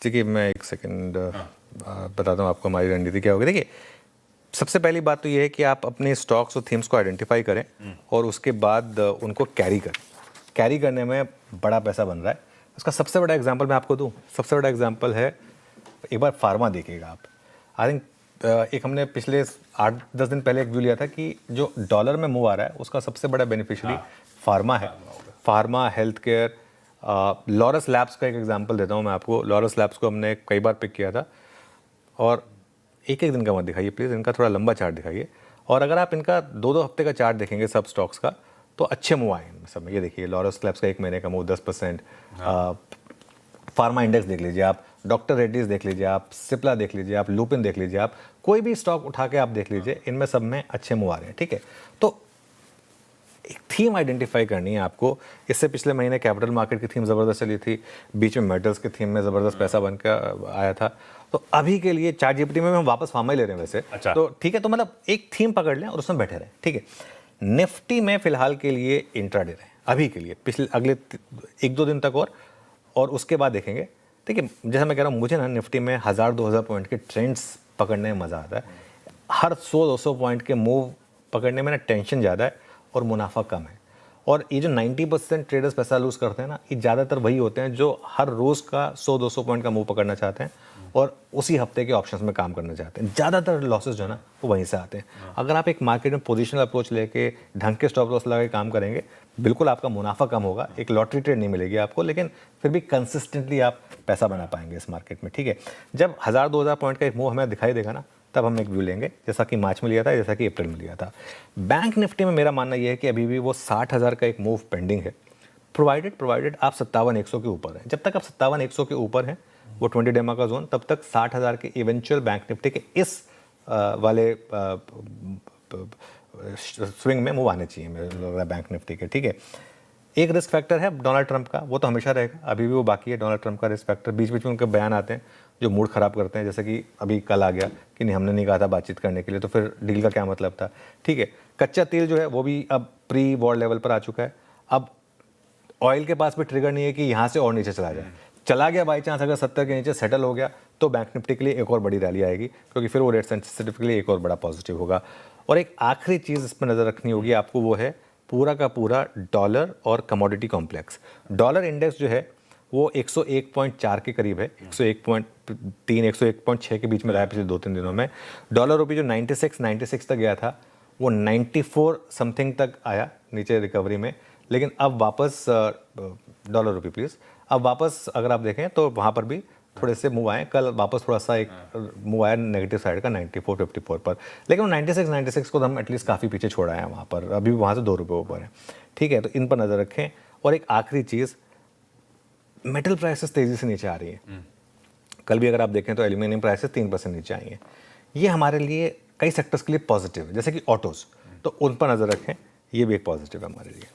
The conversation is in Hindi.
देखिए मैं एक सेकंड बताता हूँ आपको हमारी रणनीति क्या होगी। देखिए सबसे पहली बात तो ये है कि आप अपने स्टॉक्स और थीम्स को आइडेंटिफाई करें और उसके बाद उनको कैरी करें। कैरी करने में बड़ा पैसा बन रहा है। उसका सबसे बड़ा एग्जांपल मैं आपको दूं। सबसे बड़ा एग्जांपल है, एक बार फार्मा देखिएगा आप। आई थिंक एक हमने पिछले 8-10 दिन पहले एक व्यू लिया था कि जो डॉलर में मूव आ रहा है उसका सबसे बड़ा बेनिफिशियरी फार्मा है। Pharma, health care. Laurus labs का एक एग्जांपल देता हूँ मैं आपको। लॉरस लैब्स को हमने कई बार पिक किया था और एक एक दिन का मत दिखाइए प्लीज़, इनका थोड़ा लंबा चार्ट दिखाइए। और अगर आप इनका 2-2 हफ्ते का चार्ट देखेंगे सब स्टॉक्स का तो अच्छे मूव आए हैं सब में। ये देखिए लॉरस लैब्स का एक महीने का मूव 10%। फार्मा इंडेक्स देख लीजिए आप, डॉक्टर रेड्डीज देख लीजिए आप, सिप्ला देख लीजिए आप, लुपिन देख लीजिए आप, कोई भी स्टॉक उठा के आप देख लीजिए, इनमें सब में अच्छे मूव आ रहे हैं। ठीक है, तो एक थीम आइडेंटिफाई करनी है आपको। इससे पिछले महीने कैपिटल मार्केट की थीम ज़बरदस्त चली थी, बीच में मेटल्स की थीम में ज़बरदस्त पैसा बन कर आया था। तो अभी के लिए चैट जीपीटी में हम वापस फार्मा ही ले रहे हैं वैसे। अच्छा। तो ठीक है, तो मतलब एक थीम पकड़ लें और उसमें बैठे रहें। ठीक है, निफ्टी में फिलहाल के लिए इंट्राडे रहें अभी के लिए, पिछले अगले 1-2 दिन तक और उसके बाद देखेंगे। ठीक है, जैसा मैं कह रहा हूँ, मुझे ना निफ्टी में 1000-2000 पॉइंट के ट्रेंड्स पकड़ने में मज़ा आता है। हर 100-200 पॉइंट के मूव पकड़ने में ना टेंशन ज़्यादा है और मुनाफा कम है। और ये जो 90% ट्रेडर्स पैसा लूज़ करते हैं ना, ये ज़्यादातर वही होते हैं जो हर रोज़ का 100-200 पॉइंट का मूव पकड़ना चाहते हैं और उसी हफ्ते के ऑप्शंस में काम करना चाहते हैं। ज़्यादातर लॉसेस जो है ना वो वहीं से आते हैं। अगर आप एक मार्केट में पोजिशनल अप्रोच लेके ढंग के स्टॉप लॉस लगा के काम करेंगे, बिल्कुल आपका मुनाफा कम होगा, एक लॉटरी ट्रेड नहीं मिलेगी आपको, लेकिन फिर भी कंसिस्टेंटली आप पैसा बना पाएंगे इस मार्केट में। ठीक है, जब 1000-2000 पॉइंट का एक मूव हमें दिखाई देगा ना, तब हम एक व्यू लेंगे, जैसा कि मार्च में लिया था, जैसा कि अप्रैल में लिया था। बैंक निफ्टी में मेरा मानना यह है कि अभी भी वो 60,000 का एक मूव पेंडिंग है, प्रोवाइडेड आप 57,100 के ऊपर हैं। जब तक आप 57,100 के ऊपर हैं, वो 20 डेमा का जोन, तब तक 60,000 के इवेंचुअल बैंक निफ्टी के इस वाले स्विंग में मूव आने चाहिए मेरे लग रहा है बैंक निफ्टी के। ठीक है, एक रिस्क फैक्टर है डोनाल्ड ट्रंप का, वो तो हमेशा रहेगा, अभी भी वो बाकी है डोनाल्ड ट्रंप का रिस्क फैक्टर। बीच बीच में उनके बयान आते हैं जो मूड ख़राब करते हैं, जैसे कि अभी कल आ गया कि नहीं हमने नहीं कहा था बातचीत करने के लिए, तो फिर डील का क्या मतलब था। ठीक है, कच्चा तेल जो है वो भी अब प्री वॉर लेवल पर आ चुका है। अब ऑयल के पास भी ट्रिगर नहीं है कि यहाँ से और नीचे चला जाए। चला गया बाई चांस, अगर 70 के नीचे सेटल हो गया तो बैंक निफ्टी के लिए एक और बड़ी रैली आएगी, क्योंकि फिर वो रेट सेंसिटिव के लिए एक और बड़ा पॉजिटिव होगा। और एक आखिरी चीज़ इस पर नज़र रखनी होगी आपको, वो है पूरा का पूरा डॉलर और कमोडिटी कॉम्प्लेक्स। डॉलर इंडेक्स जो है वो 101.4 के करीब है, 101.3 101.6 के बीच में रहा है पिछले 2-3 दिनों में। डॉलर रुपये जो 96 तक गया था वो 94 समथिंग तक आया नीचे रिकवरी में, लेकिन अब वापस डॉलर रुपये प्लीज़, अब वापस अगर आप देखें तो वहाँ पर भी थोड़े से मूव आए। कल वापस थोड़ा सा एक मूव आया नेगेटिव साइड का 94-54 पर, लेकिन वो 96 को हम एटलीस्ट काफ़ी पीछे छोड़ा है वहाँ पर, अभी वहाँ से 2 रुपये ऊपर है। ठीक है, तो इन पर नज़र रखें। और एक आखिरी चीज़, मेटल प्राइसेस तेज़ी से नीचे आ रही है। कल भी अगर आप देखें तो एल्यूमिनियम प्राइसेस 3% नीचे आई हैं। ये हमारे लिए कई सेक्टर्स के लिए पॉजिटिव है, जैसे कि ऑटोज़, तो उन पर नज़र रखें, ये भी एक पॉजिटिव है हमारे लिए।